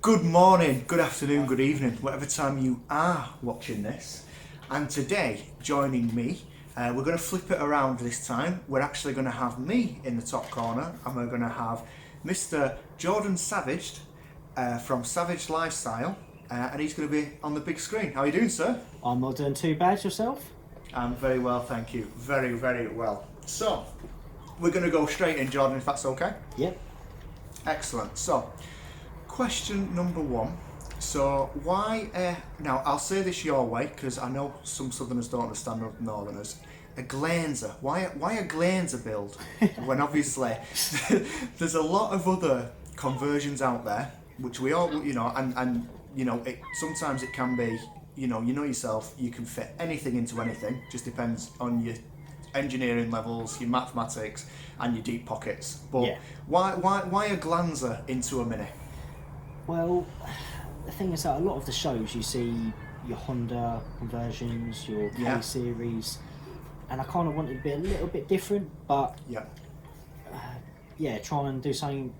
Good morning, good afternoon, good evening, whatever time you are watching this. And today, joining me, we're going to flip it around this time. We're actually going to have me in the top corner, and we're going to have Mr. Jordan Savidge from Savidge Lifestyle, and he's going to be on the big screen. How are you doing, sir? I'm not doing too bad. Yourself? I'm very well, thank you. Very, very well. So, we're going to go straight in, Jordan, if that's okay? Yep. Excellent. So, question number one. So why, now I'll say this your way because I know some Southerners don't understand Northerners. A Glanzer. Why a Glanzer build? When obviously there's a lot of other conversions out there, which we all, and sometimes it can be, you know yourself, you can fit anything into anything. Just depends on your engineering levels, your mathematics, and your deep pockets. But yeah. Why a Glanzer into a Mini? Well, the thing is that a lot of the shows you see your Honda conversions, your K series, and I kind of wanted to be a little bit different, but trying and do something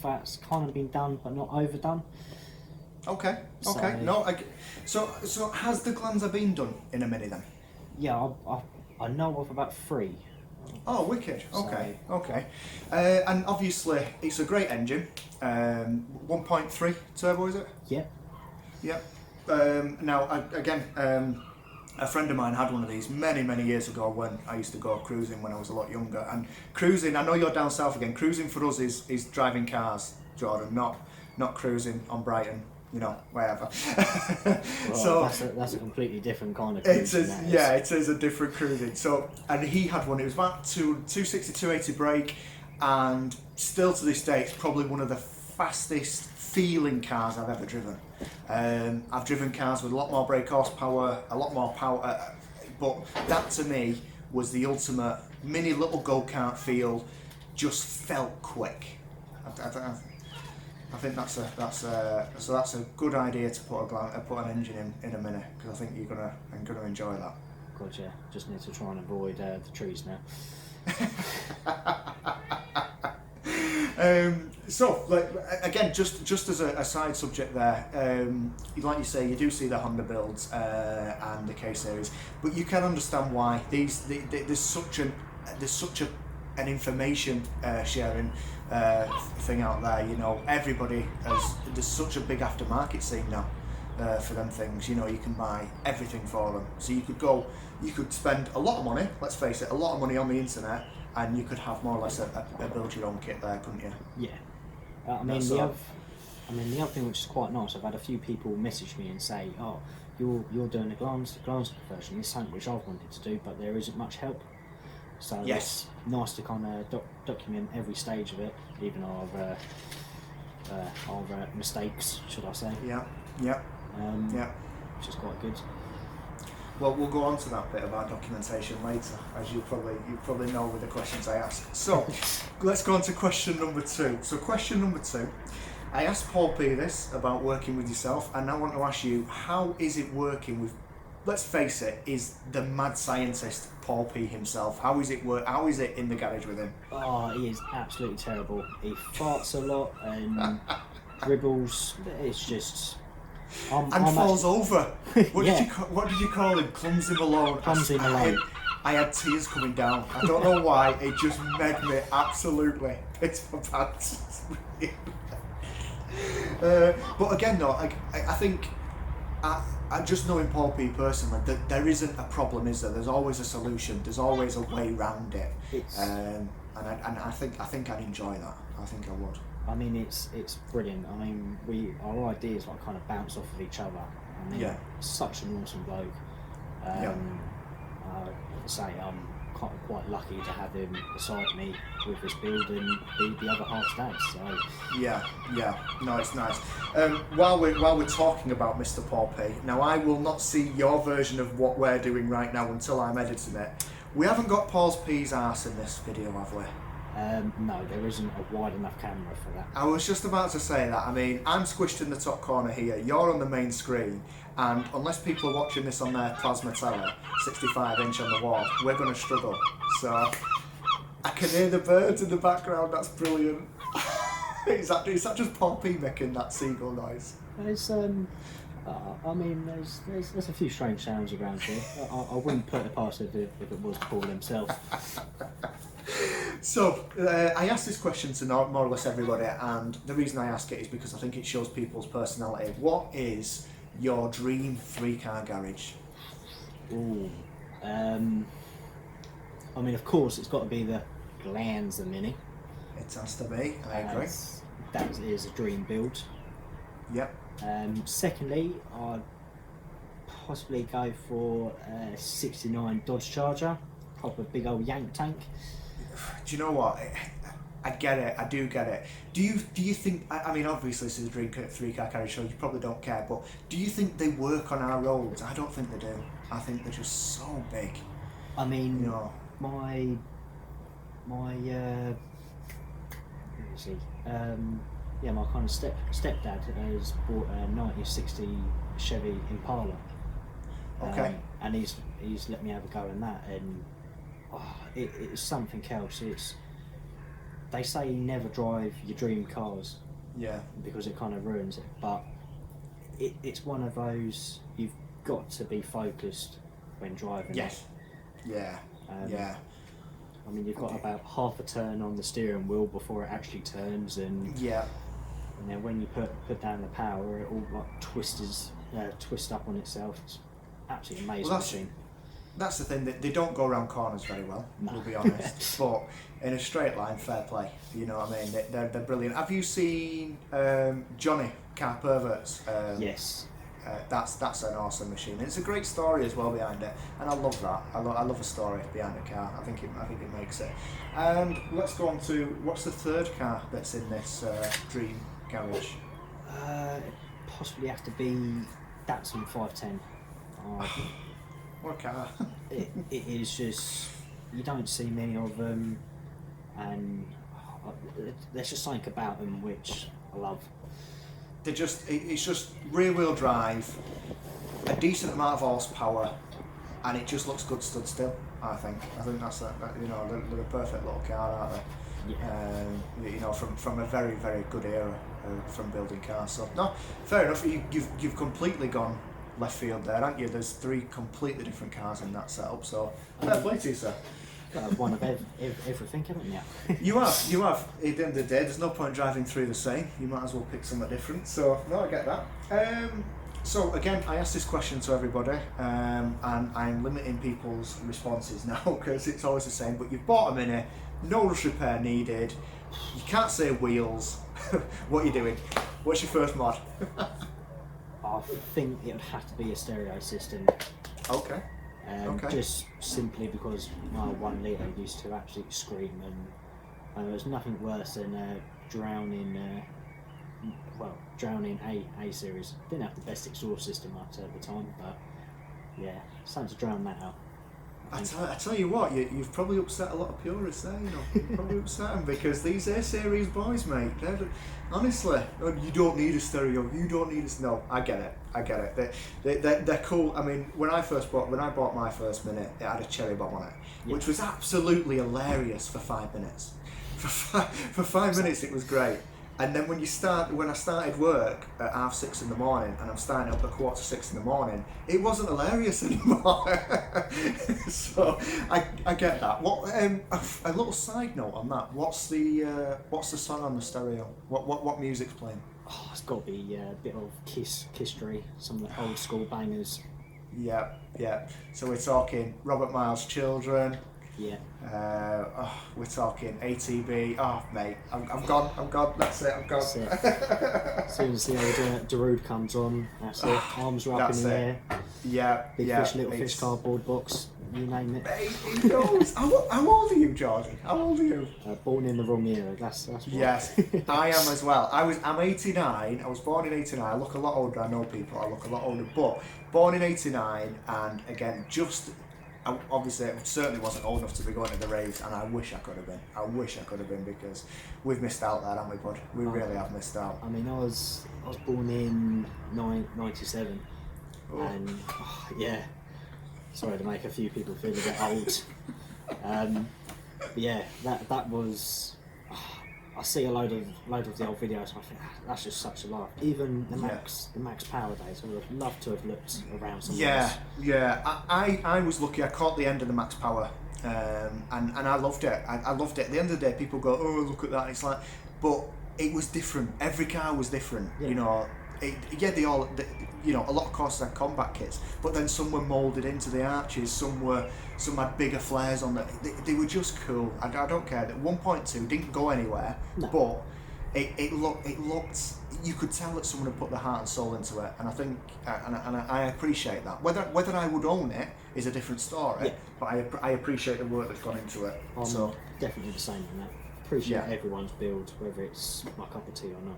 that's kind of been done but not overdone. Okay. So has the Glanzer been done in a Mini then? Yeah, I know of about 3. Oh, wicked. Okay. And obviously, it's a great engine. 1.3 turbo, is it? Yeah. Yep. Now, a friend of mine had one of these many years ago when I used to go cruising when I was a lot younger. And cruising, I know you're down south again, cruising for us is driving cars, Jordan, not cruising on Brighton. Wherever. Well, so that's a completely different kind of cruising. It is a different cruising. So, and he had one. It was about 260, 280 brake, and still to this day, it's probably one of the fastest feeling cars I've ever driven. I've driven cars with a lot more brake horsepower, a lot more power, but that to me was the ultimate mini little go-kart feel. Just felt quick. I think that's a good idea to put an engine in a Mini, because I think you're gonna enjoy that. God, yeah. Just need to try and avoid the trees now. So, again, just as a side subject there, like you say, you do see the Honda builds and the K series, but you can understand why there's such an information sharing thing out there. There's such a big aftermarket scene now for them things. You can buy everything for them. So you could spend a lot of money, let's face it, a lot of money on the internet, and you could have more or less a build your own kit there, couldn't you? Yeah. The other thing which is quite nice, I've had a few people message me and say, "Oh, you're doing a Glanzer conversion. It's something which I've wanted to do, but there isn't much help." So yes, it's nice to kind of document every stage of it, even our mistakes, should I say? Yeah. Which is quite good. Well, we'll go on to that bit about documentation later, as you probably know with the questions I ask. So, let's go on to question number 2. So, question number 2, I asked Paul P this about working with yourself, and I want to ask you, how is it working with? Let's face it, is the mad scientist Paul P himself. How is it in the garage with him? Oh, he is absolutely terrible. He farts a lot and dribbles. It's just... falls over. What did you call him? Clumsy Malone. Clumsy Malone. I had tears coming down. I don't know why. It just made me absolutely piss my pants. But again, though, I think... I just knowing Paul P personally, that there isn't a problem, is there? There's always a solution. There's always a way around it. And I think I'd enjoy that. I think I would. I mean, it's brilliant. I mean, our ideas kind of bounce off of each other. I mean, such an awesome bloke. I'm quite lucky to have him beside me with this build and be the other half's dad. So no, it's nice. While we're talking about Mr. Paul P, now I will not see your version of what we're doing right now until I'm editing it. We haven't got Paul P's arse in this video, have we? No, there isn't a wide enough camera for that. I was just about to say that. I mean, I'm squished in the top corner here, you're on the main screen, and unless people are watching this on their plasma telly, 65-inch on the wall, we're going to struggle. So, I can hear the birds in the background, that's brilliant. Is that just Poppy making that seagull noise? There's I mean, there's a few strange sounds around here. I wouldn't put it past it if it was Paul himself. So, I asked this question to more or less everybody, and the reason I ask it is because I think it shows people's personality. What is your dream 3-car garage? Ooh, I mean, of course, it's got to be the Glanza Mini. It has to be, I agree. That is a dream build. Yep. Secondly, I'd possibly go for a 69 Dodge Charger, proper big old yank tank. Do you know what? I get it. I do get it. Do you think? I mean, obviously, this is a dream 3-car carriage, so you probably don't care. But do you think they work on our roads? I don't think they do. I think they're just so big. I mean, you know, my my kind of stepdad has bought a 1960 Chevy Impala. Okay. And he's let me have a go in that, and it's something else. They say never drive your dream cars. Yeah. Because it kind of ruins it. But it's one of those, you've got to be focused when driving. Yes. It. Yeah. Yeah. I mean, you've got about half a turn on the steering wheel before it actually turns, and yeah. And then when you put down the power, it all like twists up on itself. It's absolutely amazing machine. That's the thing, that they don't go around corners very well, we'll be honest. But in a straight line, fair play. You know what I mean? They're brilliant. Have you seen Johnny Car Perverts? Yes. That's an awesome machine. It's a great story as well behind it, and I love that. I love a story behind a car. I think it makes it. And let's go on to, what's the third car that's in this dream garage? Possibly have to be Datsun 510. What a car! it is just, you don't see many of them, and there's just something about them which I love. It's just rear wheel drive, a decent amount of horsepower, and it just looks good stood still. I think that's they're a perfect little car, aren't they? Yeah. From a very, very good era from building cars. So no, fair enough. You've completely gone left field there, aren't you? There's 3 completely different cars in that setup. So fair play to you, sir. One of everything, haven't you? You have. At the end of the day, there's no point driving through the same. You might as well pick something different. So no, I get that. So again, I asked this question to everybody, and I'm limiting people's responses now because it's always the same. But you've bought a Mini, no rush repair needed. You can't say wheels. What are you doing? What's your first mod? I think it would have to be a stereo system. Okay. Just simply because my 1 litre used to absolutely scream, and there's nothing worse than drowning A series. Didn't have the best exhaust system at the time, but yeah, it's time to drown that out. I tell you what, you've probably upset a lot of purists there, You've probably upset them, because these A-series boys, mate, honestly, you don't need a stereo, no, I get it. They're cool. I mean, when I bought my first Mini, it had a cherry bomb on it, which was absolutely hilarious for 5 minutes. For 5 minutes it was great. And then when I started work at 6:30 in the morning, and I'm starting up at 5:45 in the morning, it wasn't hilarious anymore. So I get that. What a little side note on that. What's the song on the stereo? What music's playing? Oh, it's got to be a bit of Kiss-tree, some of the old school bangers. Yeah. So we're talking Robert Miles' Children. Yeah. We're talking ATB. Oh, mate, I'm gone. That's it. I'm gone. That's it. As soon as the old Darude comes on, that's it. Arms are up in the air. Yeah. Big fish, little fish, cardboard box. You name it. Mate, he knows. How old are you, Jordan? How old are you? Born in the wrong era. That's what. Yes, I am as well. I'm 89. I was born in 89. I look a lot older. I know people. I look a lot older, but born in 89, and again, obviously, it certainly wasn't old enough to be going to the raves, and I wish I could have been. Because we've missed out there, haven't we, bud? We really have missed out. I mean, I was born in 97, and yeah, sorry to make a few people feel a bit old. But yeah, that was. I see a load of the old videos and I think that's just such a laugh. Even the Max Power days, I would have loved to have looked around some of those. Yeah. I was lucky. I caught the end of the Max Power, and I loved it. I loved it. At the end of the day, people go, "Oh, look at that!" And it's like, but it was different. Every car was different. Yeah. You know, they all. You know, a lot of courses had combat kits, but then some were moulded into the arches. Some had bigger flares on them. They were just cool. I don't care. That 1.2 didn't go anywhere, but it looked. You could tell that someone had put their heart and soul into it, and I think, and I appreciate that. Whether I would own it is a different story, but I appreciate the work that's gone into it. So definitely the same on that. Appreciate everyone's build, whether it's my cup of tea or not.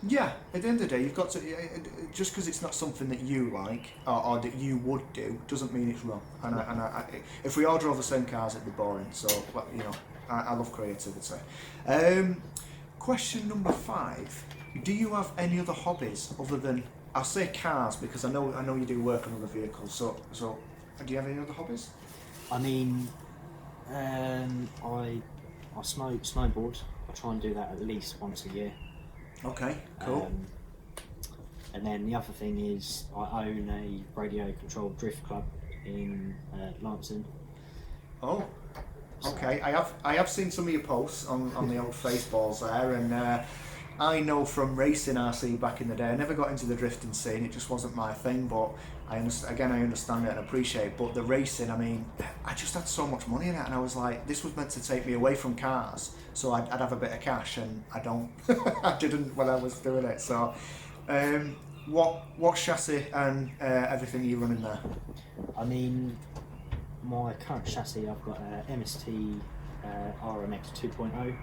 Yeah, at the end of the day, you've got to, just because it's not something that you like or that you would do doesn't mean it's wrong. And if we all drove the same cars, it'd be boring. So, you know, I love creativity. Question number 5: do you have any other hobbies other than, I'll say cars because I know you do work on other vehicles. So do you have any other hobbies? I mean, I snowboard. I try and do that at least once a year. Okay, cool. And then the other thing is I own a radio controlled drift club in Lancing. Oh, okay. I have seen some of your posts on the old Faceballs there, and I know from racing RC back in the day, I never got into the drifting scene. It just wasn't my thing, but I understand it and appreciate it. But the racing, I mean, I just had so much money in it, and I was like, this was meant to take me away from cars, so I'd have a bit of cash, and I don't. I didn't when I was doing it. So, what chassis and everything are you running there? I mean, my current chassis, I've got a MST RMX 2.0.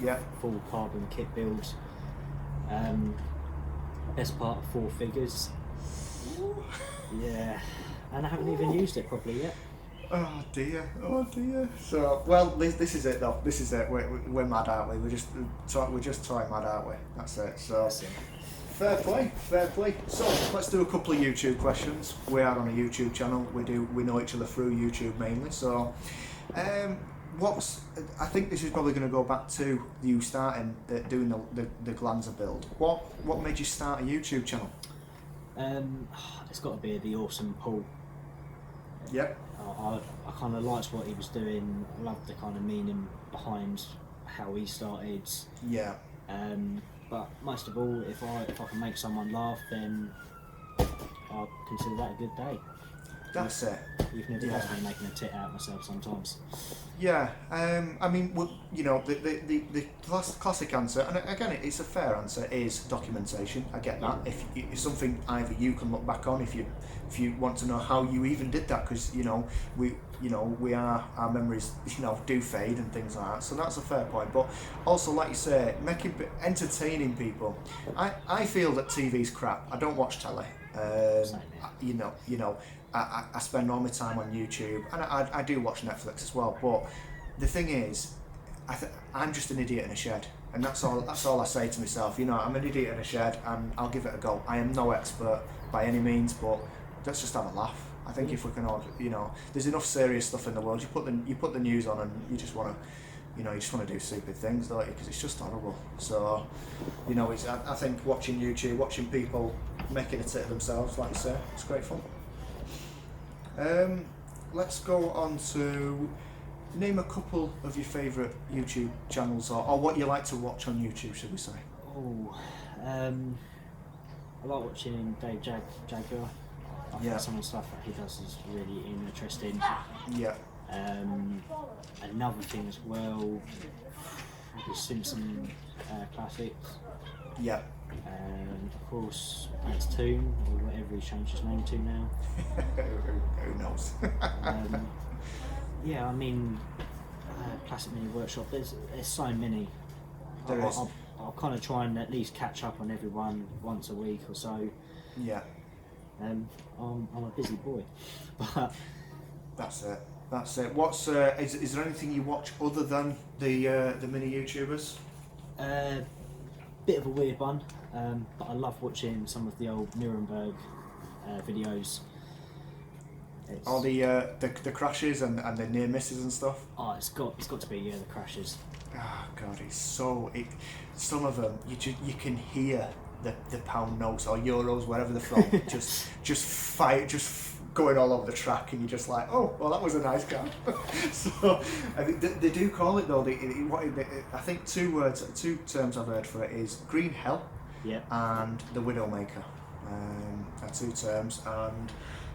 Yeah. Full carbon kit build. Best part of 4 figures. Yeah, and I haven't even used it properly yet. Oh dear. So, well, this is it though. This is it. We're mad, aren't we? We're just toy mad, aren't we? That's it. So, fair play. So, let's do a couple of YouTube questions. We are on a YouTube channel. We know each other through YouTube mainly. So, I think this is probably going to go back to you starting doing the Glanzer build. What made you start a YouTube channel? It's got to be the awesome Paul. Yep. I kind of liked what he was doing. I loved the kind of meaning behind how he started. Yeah. But most of all, if I can make someone laugh, then I consider that a good day. That's it. Even if it does me making a tit out of myself sometimes. Yeah, I mean, you know, the classic answer, and again, it's a fair answer, is documentation. I get that. If it's something either you can look back on, if you want to know how you even did that, because our memories do fade and things like that. So that's a fair point. But also, like you say, entertaining people. I feel that TV's crap. I don't watch telly. I spend all my time on YouTube, and I do watch Netflix as well. But the thing is, I'm just an idiot in a shed, and that's all I say to myself. I'm an idiot in a shed, and I'll give it a go. I am no expert by any means, but let's just have a laugh. I think if we can all, there's enough serious stuff in the world. You put the news on, and you just want to do stupid things, don't you? Because it's just horrible. So, I think watching YouTube, watching people making a tit of themselves, like you say, it's great fun. Let's go on to name a couple of your favourite YouTube channels, or what you like to watch on YouTube, should we say? I like watching Dave Jaguar. I think some of the stuff that he does is really interesting. Yeah. Another thing as well, the Simpson classics. Yeah. Of course, Matt's Tomb, or whatever he changed his name to now. Who knows? I mean, Classic Mini Workshop, there's so many. I'll kind of try and at least catch up on everyone once a week or so. Yeah. I'm a busy boy. But That's it. What's is there anything you watch other than the mini YouTubers? Bit of a weird one, but I love watching some of the old Nuremberg videos. All the crashes and the near misses and stuff. Oh, it's got to be the crashes. Oh God, some of them you can hear the pound notes or euros, wherever they're from, just going all over the track, and you're just like, oh, well, that was a nice car. So I mean, they do call it though. I think two terms I've heard for it is green hell, and the Widowmaker. Are two terms.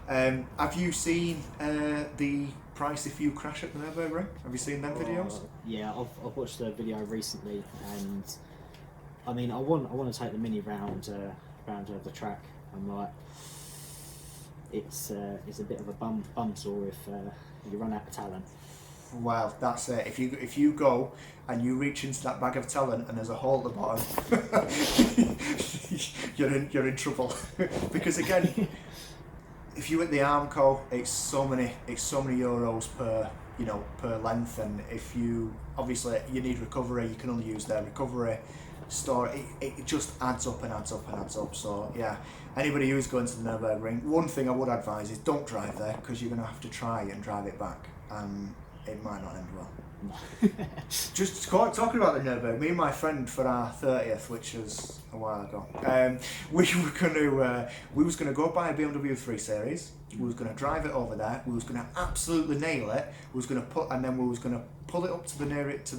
And have you seen the price if you crash at the Nürburgring? Have you seen them videos? Yeah, I've watched the video recently, and I mean, I want to take the Mini round the track. I'm like, it's a bit of a bum sore if you run out of talent. Well, that's it. If you go and you reach into that bag of talent and there's a hole at the bottom, you're in trouble. Because again, if you hit the Armco, it's so many euros per length, and if you obviously you need recovery, you can only use their recovery store. It just adds up and adds up and adds up. So yeah, anybody who's going to the Nürburgring, one thing I would advise is don't drive there, because you're going to have to try and drive it back, and it might not end well. Just talking about the Nürburgring, me and my friend for our 30th, which was a while ago, we was gonna go buy a BMW 3 Series. We was gonna drive it over there. We was gonna absolutely nail it. We was gonna pull it up to the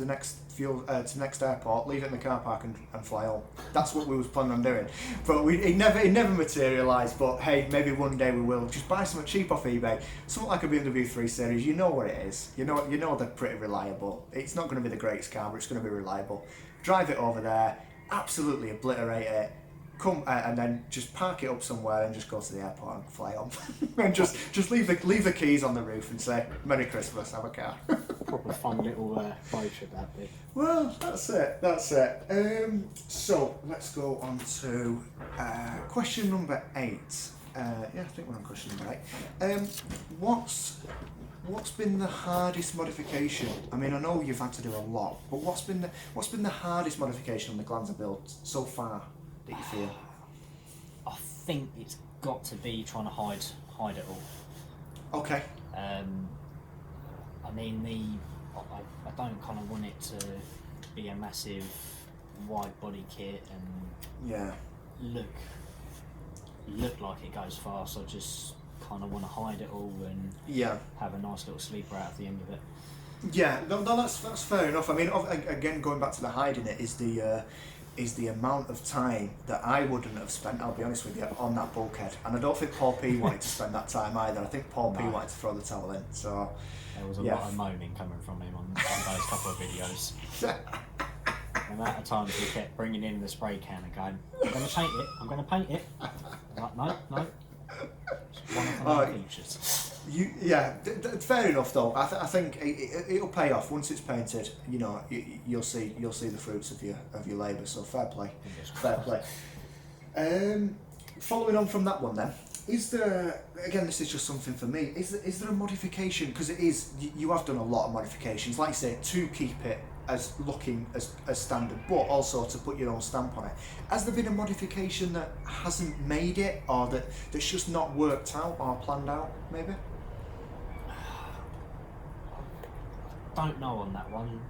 next airport, leave it in the car park, and fly home. That's what we was planning on doing. But it never materialised. But hey, maybe one day we will. Just buy something cheap off eBay, something like a BMW 3 Series. You know what it is. You know they're pretty reliable. It's not going to be the greatest car, but it's going to be reliable. Drive it over there, absolutely obliterate it. Come and then just park it up somewhere and just go to the airport and fly home. And just leave the keys on the roof and say Merry Christmas, have a car. Proper fun little road trip that'd be. Well, that's it. So let's go on to question number 8. I think we're on question number 8. What's been the hardest modification? I mean, I know you've had to do a lot, but what's been the hardest modification on the Glanzer build so far that you feel? I think it's got to be trying to hide it all. Okay. I mean, I don't kind of want it to be a massive wide body kit and look like it goes fast. I just kind of want to hide it all and have a nice little sleeper out at the end of it. Yeah, no, that's fair enough. I mean, again, going back to the hiding it is the amount of time that I wouldn't have spent, I'll be honest with you, on that bulkhead. And I don't think Paul P wanted to spend that time either. I think Paul P wanted to throw the towel in. So there was a lot of moaning coming from him on those couple of videos. The amount of times he kept bringing in the spray can and going, I'm going to paint it. I'm like, no. It's one of the features. Fair enough though. I think it'll pay off once it's painted. You know, you'll see the fruits of your labour. So fair play. Following on from that one, then, is there? Again, this is just something for me. Is there a modification? Because it is. You have done a lot of modifications, like you say, to keep it as looking as standard, but also to put your own stamp on it. Has there been a modification that hasn't made it, or that's just not worked out or planned out, maybe? Don't know on that one.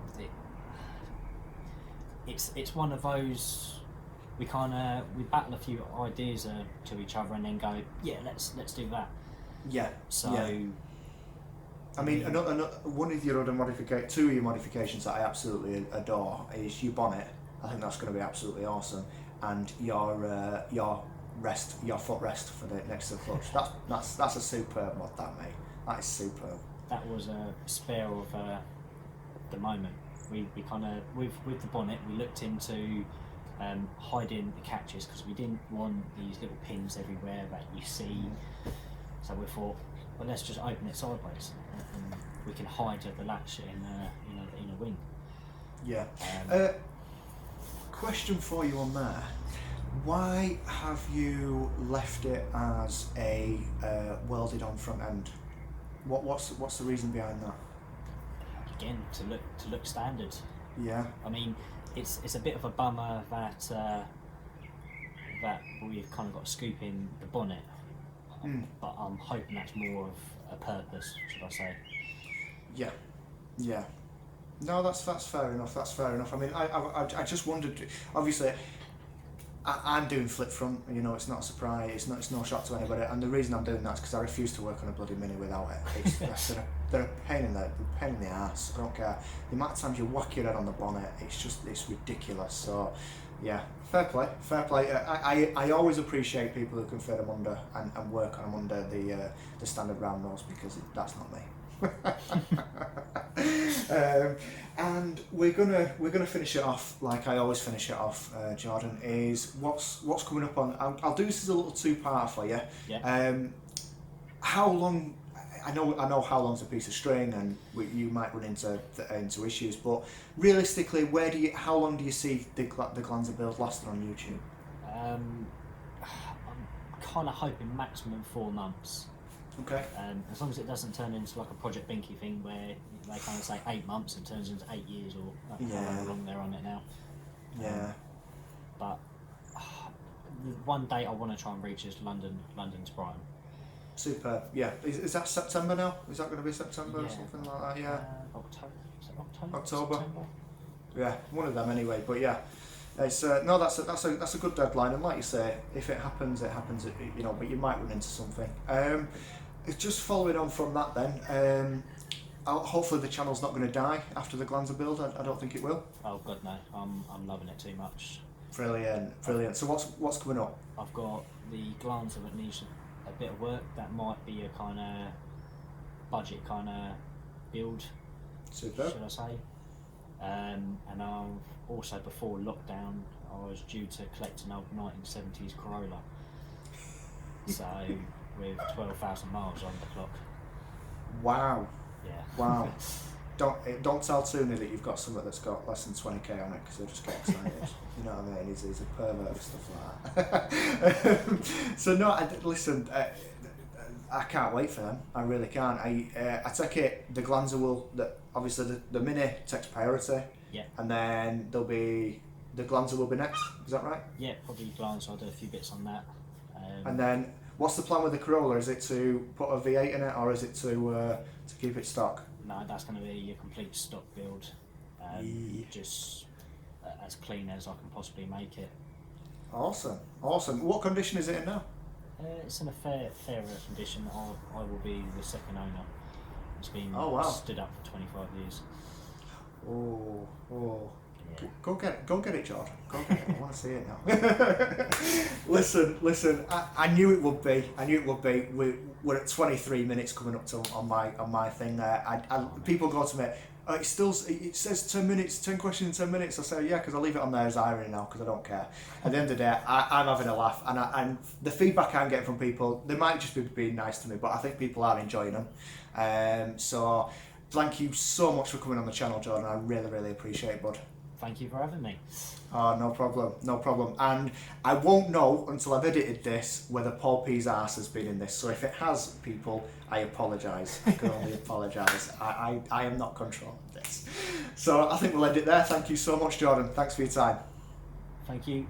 It's one of those we battle a few ideas to each other and then go, let's do that. Yeah. So. Yeah. I mean, another one of your other two of your modifications that I absolutely adore is your bonnet. I think that's going to be absolutely awesome, and your footrest for the next to the clutch. That's a superb mod, that mate. That is superb. That was a spare of the moment. We kind of with the bonnet we looked into hiding the catches because we didn't want these little pins everywhere that you see. So we thought, well, let's just open it sideways and we can hide the latch in a wing. Yeah. Question for you on that. Why have you left it as a welded on front end? What's the reason behind that? Again, to look standard. Yeah. I mean, it's a bit of a bummer that we've kind of got a scoop in the bonnet. but I'm hoping that's more of a purpose, should I say. Yeah, yeah. No, that's fair enough. That's fair enough. I mean, I just wondered. Obviously, I'm doing flip front. You know, it's not a surprise. It's no shock to anybody. And the reason I'm doing that is because I refuse to work on a bloody Mini without it. They're a pain in the ass. I don't care. The amount of times you whack your head on the bonnet, it's ridiculous. So, yeah, fair play. I always appreciate people who can fit them under and work on them under the standard round nose, because that's not me. And we're gonna finish it off like I always finish it off, Jordan. Is what's coming up on? I'll do this as a little two-part for you. Yeah. How long? I know how long's a piece of string, and you might run into issues. But realistically, how long do you see the Glanzer build lasting on YouTube? I'm kind of hoping maximum 4 months. Okay. As long as it doesn't turn into like a Project Binky thing where they kind of say 8 months and turns into 8 years, or however long they're on it now. Yeah. But the one date I want to try and reach is London to Brighton. Superb. Yeah. Is that September now? Is that going to be September or something like that? Yeah. October. Is it October? September? Yeah, one of them anyway. But yeah. It's no, that's a good deadline, and like you say, if it happens, it happens. You know, but you might run into something. It's just following on from that then. Hopefully the channel's not going to die after the Glanzer build. I don't think it will. Oh God, no! I'm loving it too much. Brilliant. So what's coming up? I've got the Glanzer that needs a bit of work. That might be a kind of budget kind of build. Super. Should I say? And I've also, before lockdown, I was due to collect an old 1970s Corolla. So with 12,000 miles on the clock. Wow. Yeah. Wow. Don't tell Tony that you've got something that's got less than 20k on it, because he'll just get excited. You know what I mean? He's a pervert and stuff like that. So no, listen. I can't wait for them. I really can't. I take it the Glanzer will. Obviously the Mini takes priority. Yeah. And then there'll be the Glanzer will be next. Is that right? Yeah, probably Glanzer. I'll do a few bits on that. And then what's the plan with the Corolla? Is it to put a V8 in it, or is it to keep it stock? No, that's going to be a complete stock build. Just as clean as I can possibly make it. Awesome. What condition is it in now? It's in a fairer condition. I will be the second owner. It's been stood up for 25 years. Oh. Yeah. Go get it, Jordan. Go get it. I want to see it now. Listen. I knew it would be. We're at 23 minutes coming up to on my thing there. People go to me. It says 10 minutes, 10 questions in 10 minutes. I say, yeah, because I leave it on there as irony now, because I don't care. At the end of the day, I'm having a laugh, and the feedback I'm getting from people, they might just be being nice to me, but I think people are enjoying them. So thank you so much for coming on the channel, Jordan. I really, really appreciate it, bud. Thank you for having me. Oh, no problem. And I won't know until I've edited this whether Paul P's arse has been in this. So if it has, people, I apologise. I can only apologise. I am not controlling this. So I think we'll end it there. Thank you so much, Jordan. Thanks for your time. Thank you.